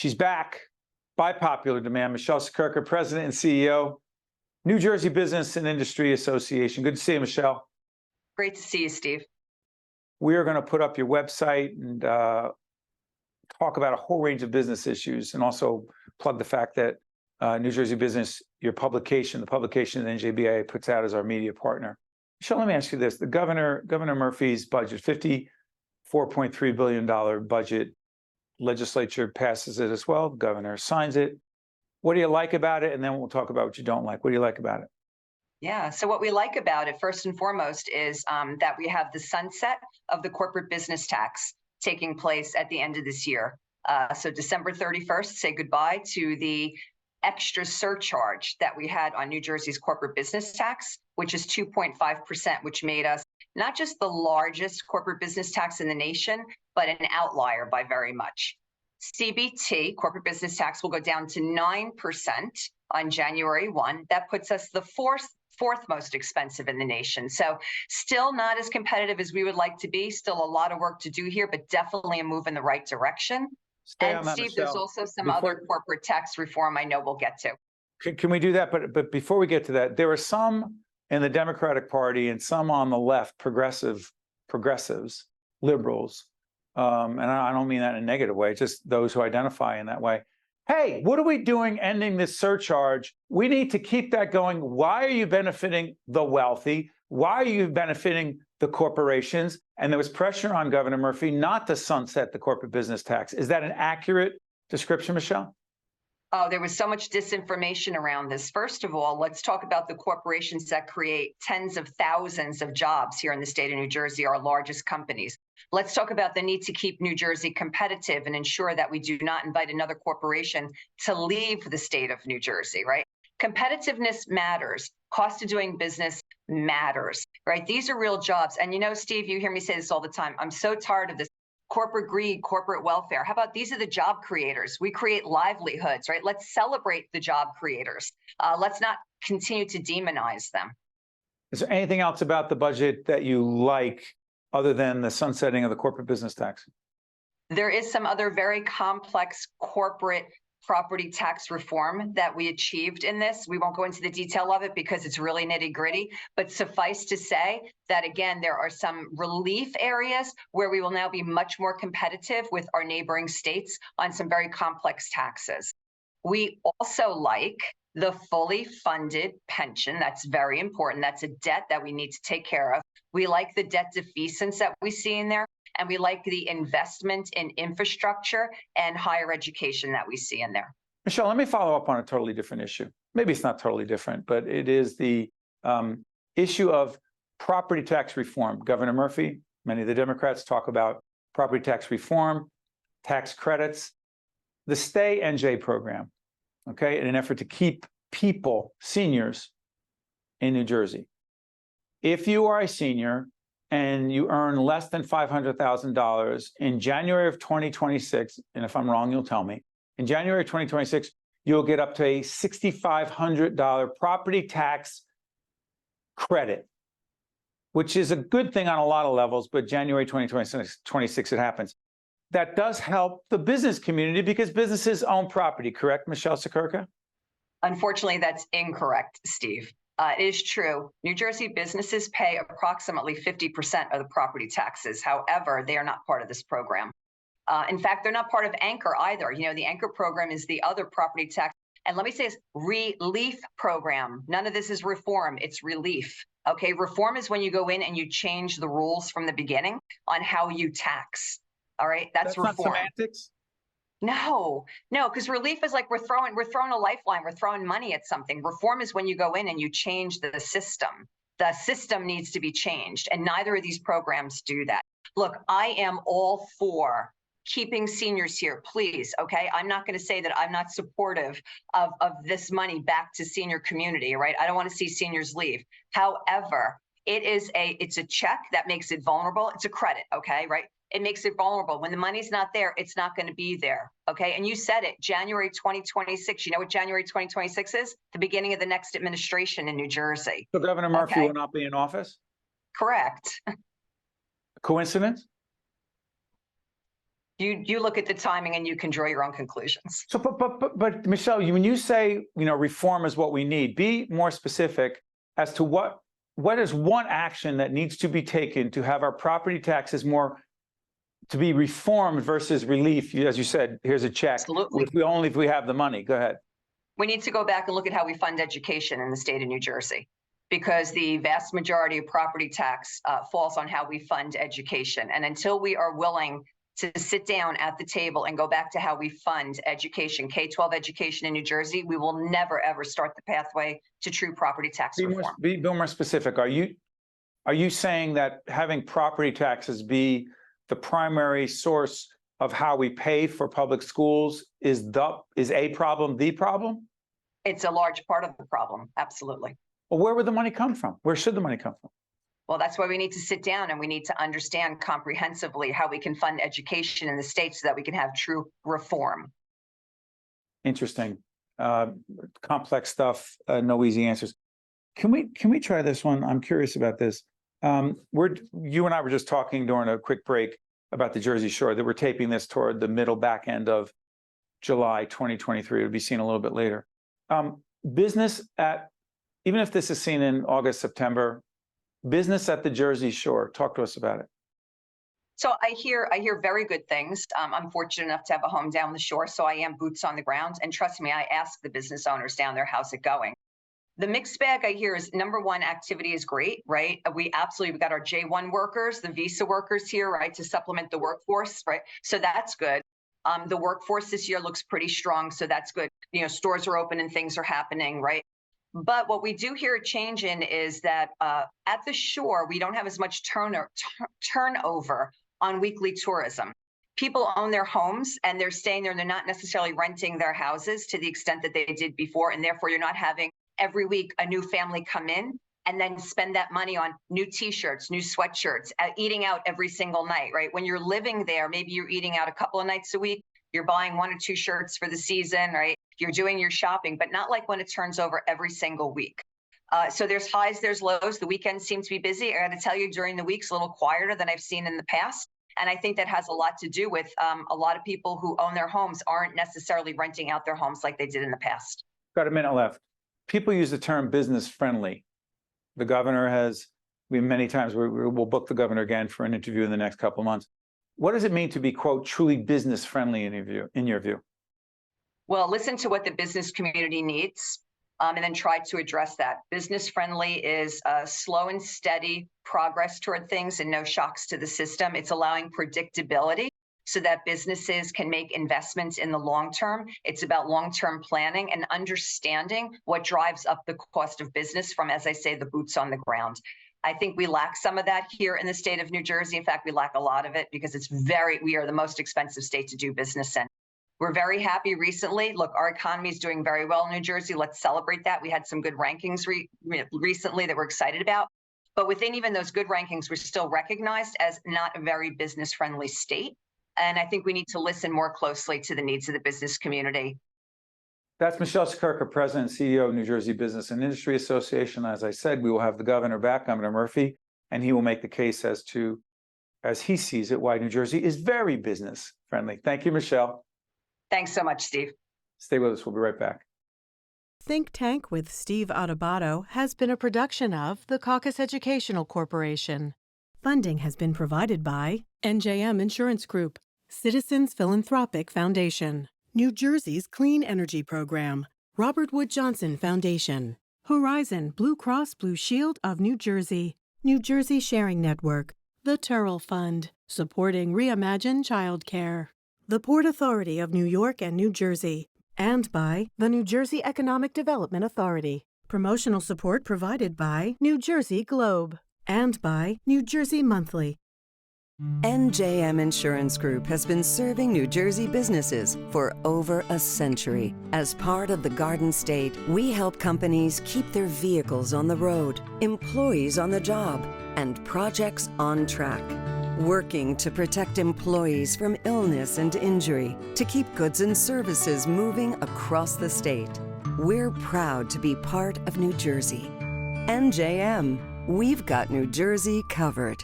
She's back by popular demand. Michele Siekerka, President and CEO, New Jersey Business and Industry Association. Good to see you, Michele. Great to see you, Steve. We are going to put up your website and talk about a whole range of business issues, and also plug the fact that New Jersey Business, your publication, the publication that NJBIA puts out as our media partner. Michele, let me ask you this. The Governor Murphy's budget, $54.3 billion budget, legislature passes it as well. The governor signs it. What do you like about it? And then we'll talk about what you don't like. What do you like about it? Yeah, so what we like about it, first and foremost, is that we have the sunset of the corporate business tax taking place at the end of this year. So December 31st, say goodbye to the extra surcharge that we had on New Jersey's corporate business tax, which is 2.5%, which made us not just the largest corporate business tax in the nation, but an outlier by very much. CBT, corporate business tax, will go down to 9% on January 1. That puts us the fourth most expensive in the nation. So still not as competitive as we would like to be, still a lot of work to do here, but definitely a move in the right direction. And Steve, there's also some other corporate tax reform I know we'll get to. Can we do that? But before we get to that, there are some in the Democratic Party and some on the left, progressives, liberals, and I don't mean that in a negative way, just those who identify in that way. Hey, what are we doing ending this surcharge? We need to keep that going. Why are you benefiting the wealthy? Why are you benefiting the corporations? And there was pressure on Governor Murphy not to sunset the corporate business tax. Is that an accurate description, Michele? Oh, there was so much disinformation around this. First of all, let's talk about the corporations that create tens of thousands of jobs here in the state of New Jersey, our largest companies. Let's talk about the need to keep New Jersey competitive and ensure that we do not invite another corporation to leave the state of New Jersey, right? Competitiveness matters. Cost of doing business matters, right? These are real jobs. And you know, Steve, you hear me say this all the time. I'm so tired of this corporate greed, corporate welfare. How about these are the job creators? We create livelihoods, right? Let's celebrate the job creators. Let's not continue to demonize them. Is there anything else about the budget that you like other than the sunsetting of the corporate business tax? There is some other very complex corporate property tax reform that we achieved in this. We won't go into the detail of it because it's really nitty-gritty, but suffice to say that, again, there are some relief areas where we will now be much more competitive with our neighboring states on some very complex taxes. We also like the fully funded pension. That's very important. That's a debt that we need to take care of. We like the debt defeasance that we see in there. And we like the investment in infrastructure and higher education that we see in there. Michele, let me follow up on a totally different issue. Maybe it's not totally different, but it is the issue of property tax reform. Governor Murphy, many of the Democrats talk about property tax reform, tax credits, the StayNJ program, okay, in an effort to keep people, seniors, in New Jersey. If you are a senior and you earn less than $500,000 in January of 2026, and if I'm wrong, you'll tell me, in January 2026, you'll get up to a $6,500 property tax credit, which is a good thing on a lot of levels, but January 2026, it happens. That does help the business community because businesses own property, correct, Michele Siekerka? Unfortunately, that's incorrect, Steve. It is true. New Jersey businesses pay approximately 50% of the property taxes. However, they are not part of this program. In fact, they're not part of Anchor either. You know, the Anchor program is the other property tax. And let me say this, relief program. None of this is reform. It's relief. Okay, reform is when you go in and you change the rules from the beginning on how you tax. All right, that's reform. Not semantics? No, because relief is like we're throwing a lifeline, we're throwing money at something. Reform is when you go in and you change the system. The system needs to be changed, and neither of these programs do that. Look, I am all for keeping seniors here, please, okay? I'm not going to say that I'm not supportive of this money back to senior community, right? I don't want to see seniors leave. However, it's a check that makes it vulnerable. It's a credit, okay, right? It makes it vulnerable. When the money's not there, it's not going to be there, okay? And you said it, January 2026. You know what January 2026 is? The beginning of the next administration in New Jersey. So Governor Murphy will not be in office? Correct. Coincidence? You look at the timing and you can draw your own conclusions. So, but Michele, when you say, reform is what we need, be more specific as to what is one action that needs to be taken to have our property taxes more to be reformed versus relief. As you said, here's a check. Absolutely. If we have the money. Go ahead. We need to go back and look at how we fund education in the state of New Jersey, because the vast majority of property tax falls on how we fund education. And until we are willing to sit down at the table and go back to how we fund education, K-12 education in New Jersey, we will never, ever start the pathway to true property tax reform. Be more specific. Are you saying that having property taxes be the primary source of how we pay for public schools is a problem, the problem? It's a large part of the problem, absolutely. Well, where would the money come from? Where should the money come from? Well, that's why we need to sit down and we need to understand comprehensively how we can fund education in the state so that we can have true reform. Interesting. Complex stuff, no easy answers. Can we try this one? I'm curious about this. You and I were just talking during a quick break about the Jersey Shore, that we're taping this toward the back end of July 2023. It'll be seen a little bit later. Business at, even if this is seen in August, September, business at the Jersey Shore. Talk to us about it. So I hear very good things. I'm fortunate enough to have a home down the shore, so I am boots on the ground. And trust me, I ask the business owners down there, how's it going? The mixed bag I hear is, number one, activity is great, right? We've got our J1 workers, the visa workers here, right, to supplement the workforce, right? So that's good. The workforce this year looks pretty strong, so that's good. Stores are open and things are happening, right? But what we do hear a change in is that at the shore, we don't have as much turnover on weekly tourism. People own their homes and they're staying there and they're not necessarily renting their houses to the extent that they did before. And therefore, you're not having every week a new family come in and then spend that money on new t-shirts, new sweatshirts, eating out every single night, right? When you're living there, maybe you're eating out a couple of nights a week, you're buying 1 or 2 shirts for the season, right? You're doing your shopping, but not like when it turns over every single week. So there's highs, there's lows. The weekends seem to be busy. I got to tell you, during the week's a little quieter than I've seen in the past. And I think that has a lot to do with a lot of people who own their homes aren't necessarily renting out their homes like they did in the past. Got a minute left. People use the term business friendly. The governor has, many times we'll book the governor again for an interview in the next couple of months. What does it mean to be, quote, truly business friendly in your view? Well, listen to what the business community needs and then try to address that. Business friendly is slow and steady progress toward things and no shocks to the system. It's allowing predictability so that businesses can make investments in the long term. It's about long-term planning and understanding what drives up the cost of business from, as I say, the boots on the ground. I think we lack some of that here in the state of New Jersey. In fact, we lack a lot of it because we are the most expensive state to do business in. We're very happy recently. Look, our economy is doing very well in New Jersey. Let's celebrate that. We had some good rankings recently that we're excited about. But within even those good rankings, we're still recognized as not a very business-friendly state. And I think we need to listen more closely to the needs of the business community. That's Michele Siekerka, President and CEO of New Jersey Business and Industry Association. As I said, we will have the governor back, Governor Murphy, and he will make the case as he sees it, why New Jersey is very business friendly. Thank you, Michele. Thanks so much, Steve. Stay with us. We'll be right back. Think Tank with Steve Adubato has been a production of the Caucus Educational Corporation. Funding has been provided by NJM Insurance Group, Citizens Philanthropic Foundation, New Jersey's Clean Energy Program, Robert Wood Johnson Foundation, Horizon Blue Cross Blue Shield of New Jersey, New Jersey Sharing Network, the Turrell Fund, supporting Reimagine Childcare, the Port Authority of New York and New Jersey, and by the New Jersey Economic Development Authority. Promotional support provided by New Jersey Globe and by New Jersey Monthly. NJM Insurance Group has been serving New Jersey businesses for over a century. As part of the Garden State, we help companies keep their vehicles on the road, employees on the job, and projects on track. Working to protect employees from illness and injury, to keep goods and services moving across the state. We're proud to be part of New Jersey. NJM, we've got New Jersey covered.